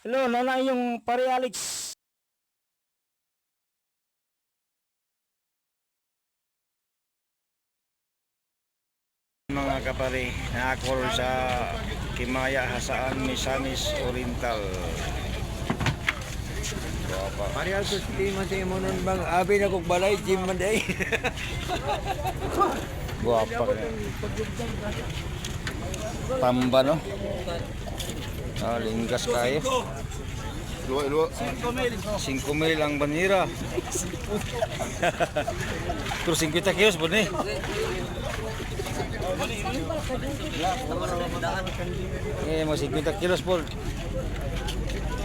Hello, nana yung pare Alex. Mga kapare, na-call sa Kimaya Hasaan, Misamis Oriental. Guwapa. Pare ako di man sa imo nun bang abi na kog balay gym man day. Guwapa ka. Tamba no? Ah, lingkas kayo. 5,000 ang banira. Pero 50 kilos po ni. Eh, mo 50 kilos po.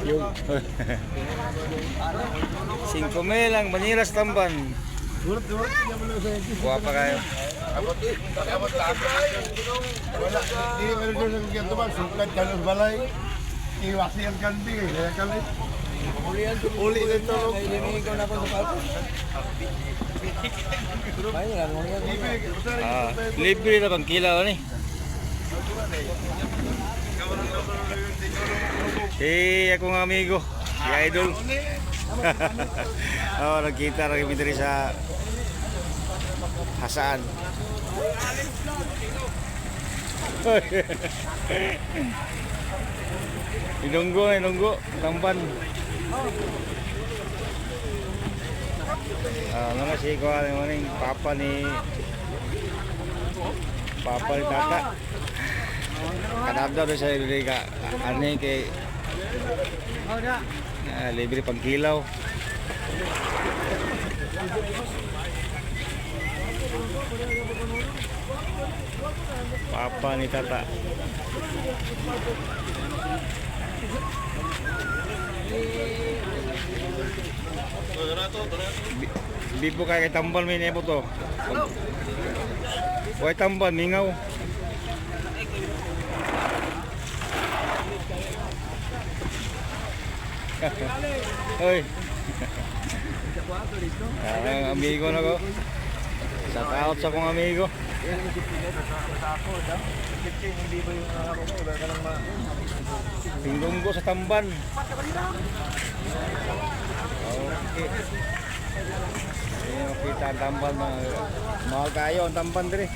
Yung 5,000 ang banira sa tamban. Guwapa kayo. Abot lang. Wala, hindi meron doon sa kagyan tuman. Sungkat ka ng balay. Iwasi ang kandi. Kaya kami. Uli na ito. Ilimingi ko na ako sa palpo. Bayo nga mo yan. Libre na bang kilaw ni? Akong amigo, si Idol. Oh, nagkita rin kami diri sa Hasaan. Inunggo, tamban. Mga si Kuya, yung papa ni Tata. Kadabdaw na siya dili ka ani kay libre pang kilaw. Papa ni Tata. Bipo kay tambal may nebo to. Huwag tambal, mingaw. Hoy. Ang amigo na ko. Shout out sa kong amigo. Tingdunggo sa tamban. Okay. Ayan, makita ang tamban. Mahal kayo ang tamban diri.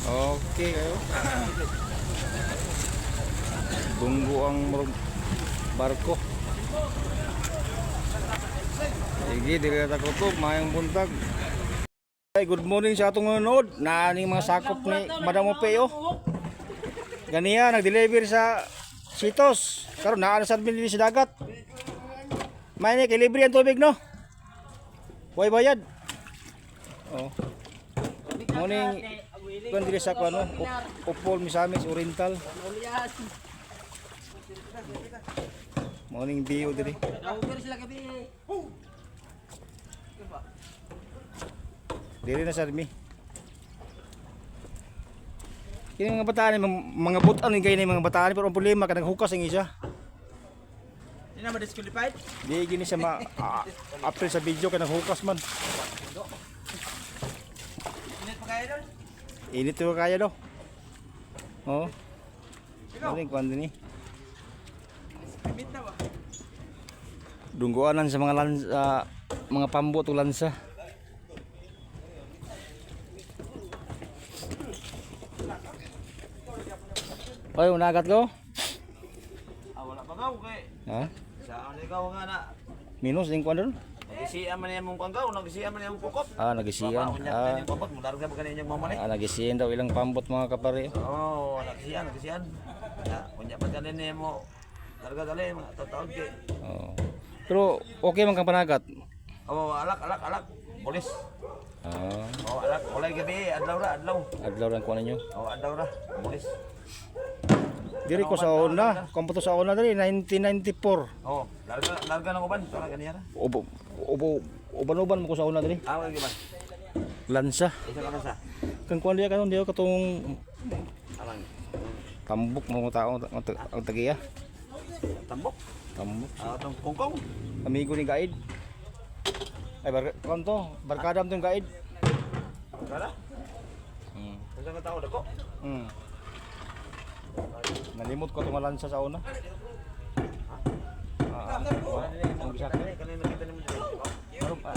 Okay kayo. Dunggo ang barko. Sige, dili ta kutob, mayang buntag. Hey, good morning sa atong nanonood. Naaning mga sakop ni Madam Opeo. Ganiya nag-deliver sa Sitos. Karon naa na sa binili sa dagat. May ni kay libre ang tubig no. Way bayad. Oh. Morning. Kuan diri sa kuno, Upol Misamis Oriental. Morning view diri. Diri na sa mi. Kini mga bataan mga butan ni kay ni mga bataan pero ang problema kanang hukas ang isa. Di na ma-disqualified? Di gini siya ma-upload sa video kanang hukas man. Init pa kayo doon? Init to kaya do. Oh. Morning kuan dinhi. Init na ba? Dungguanan sa mga mga pambot o lansa. Oy, unagat ko? Wala pa gaw kay. Ha? Sa ano ikaw nga na. Minus din ko doon? Nagisian man niya mong kanggaw, nagisian man niya mong pukot. Nagisiyan. Unya yung pukot, mudarga ba kanina yung mamani? Nagisiyan daw ilang pambot mga kapare. Oh, nagisian. Ya, unya pa kanina mo. Darga dali mga tataog kay. Oh. Pero okay man kang panagat. Oh, alak. Polis. Ah, Oh, alak. Walay gabi, adlaw. adlaw lang ko ninyo. Oh, adlaw ra. Polis. Diri ko sa una, komputo sa una diri 1994. Oh, larga ng uban, para kanina ra. Uban-uban mo ko sa una diri. Wala gyud man. Lansa. Isa ka na sa. Kang kuan diya kanon diyo katong Alang. tambok mga tao ang tagiya. Tambok. Tambok. Tong kongkong. Amigo ni Gaid. Ay kanto, barkada mo tong Gaid. Kara? Unsa nga tao dako? Nalimot ko tumalansa sa una. Ang bisa ko. Kanina nakita nimo dito. Ano pa?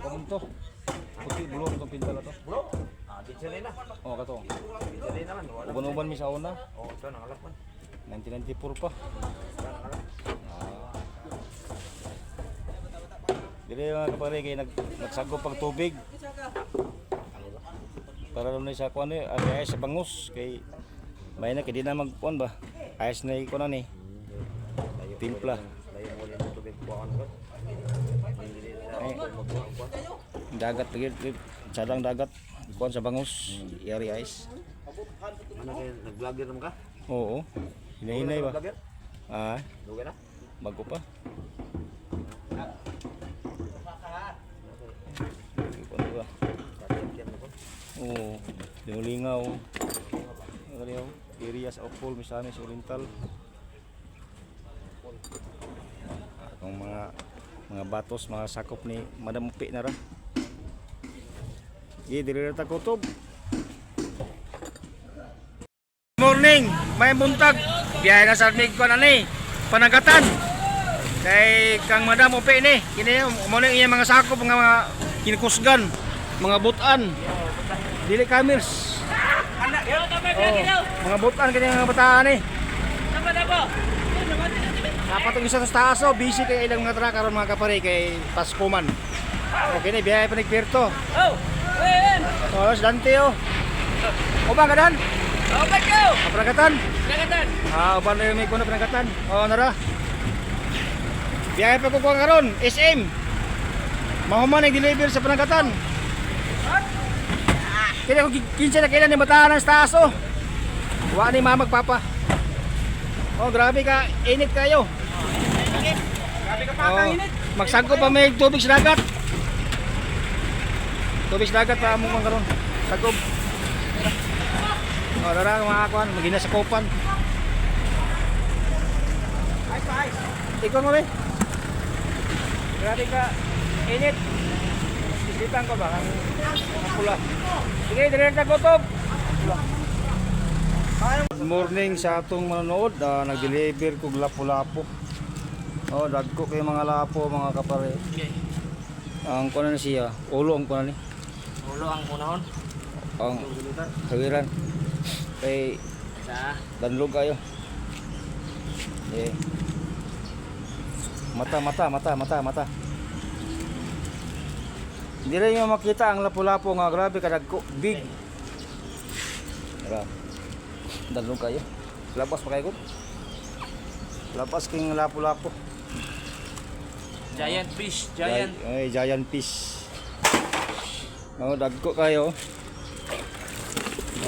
Kumunto. Puti bulong itong pintala to. Bro, di sila na. Oh, kato. Di sila naman. Wala. Uban-uban mi sa una. Oh, ito nangalak man. 1994 pa. Nangalak. Dili mga kapare kay nagsagop pag tubig. Para ron sa kuan ni ay sa bangus kay may na kay di na magkuan ba. Ayos na iko na ni. Timpla. Layo mo din tubig kuan ko. Ay, dagat lagi sadang dagat kuan sa bangus. Yari ice. Ano kay nag-vlogger naman ka? Oo. Hinay-hinay ba? Vlogger? Ah, Dugay na? bago pa. Kuan ba? Tatyan mo ko. Oo. Lingaw. Kaliyaw. Areas of Paul, Misamis, Oriental. Ang mga batos, mga sakop ni Madam Upi na ra. Dili ra ta kutob. Morning, may buntag. Biyahe na sa mig ko na ni. Panagatan. Kay kang Madam Upi ni. Kini mo na iya mga sakop mga kinikusgan, mga butan. Dili kamers. Mga butan kini mga bataan ni. Dapat ang isa sa taas oh, busy kay ilang mga truck karon mga kapare kay Pasko man. Okay na biyahe pa ni Pirto. Oh. Oh, Dante oh. Uban ka dan? Obat ko! Panagatan? Nagatan! Uban na yung may kuno panagatan. Oh, nara. Biyahe pa ko kuha karon, SM. Mahuman nag-deliver sa panagatan. Kaya ko kinsa na kailan ni bataan sa taas oh. Wa ni mamag papa. Oh, grabe ka, init kayo. Grabe ka pa Oh, magsangko pa may tubig sa dagat. Tubig sa dagat pa among karon. Sagob. Oh, dara mga kuan, magina sa kopan. Ice pa ice! Ikaw mo be. Grabe ka, init. Sisitan ko ba ang pula. Sige, diretso kutob. Good morning sa atong manonood. Nag-deliver kog lapu-lapu. Oh, dagko kay mga lapo mga kapare. Okay. Ang kuno na siya, ulo ang kuno ni. Ulo ang unahon. Ang kawiran. Kay Isa. danlog kayo. Eh. Mata. Hindi rin yung makita ang lapu-lapu nga grabe kadagko, big. Tara. Danlog kayo. Lapas pa kayo. Lapas king lapu-lapu. Giant fish. Giant. Giant fish. Oh, dagko kayo.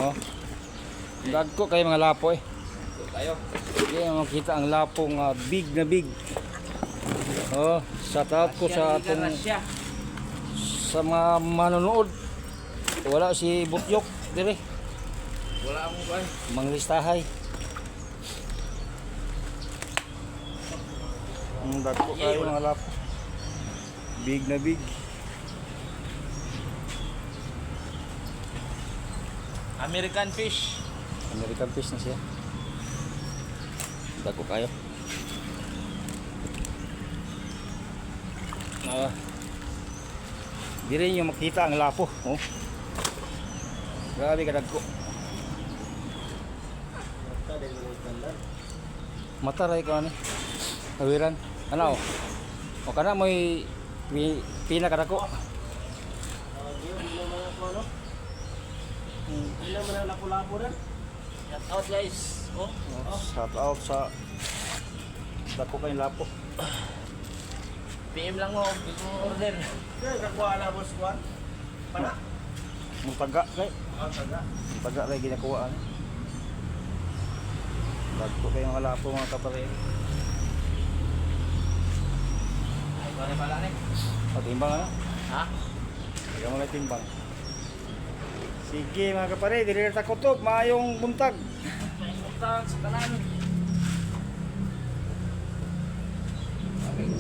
Oh. Dagko kayo mga lapo eh. Tayo. Hindi makita ang lapo nga big na big. Oh, shout out ko sa atong Rasya. sa mga manonood. Wala si Butyok dire. Wala mo ba? Manglistahay. Ang dagko kayo mga lapo. Big na big. American fish. American fish na siya. Dagko kayo. Di rin yung makita ang lapo. Oh. Grabe kadagko. Mata ray ko ani. Kawiran. Ano? O kana mo'y pina kadako. Shout out guys. Oh. Shout out sa dako kay lapo. PM lang mo. Dito mo order. Kakuha na boss kuan. Mong taga kay. Taga ray ginakuha ani. Dagko kay mga lapo mga kapare. Ay, pare pala ni. Patimbang ano? Ha? Kaya mo na timbang. Sige mga kapare, dili ta kutob, maayong buntag. Punta sa kanan.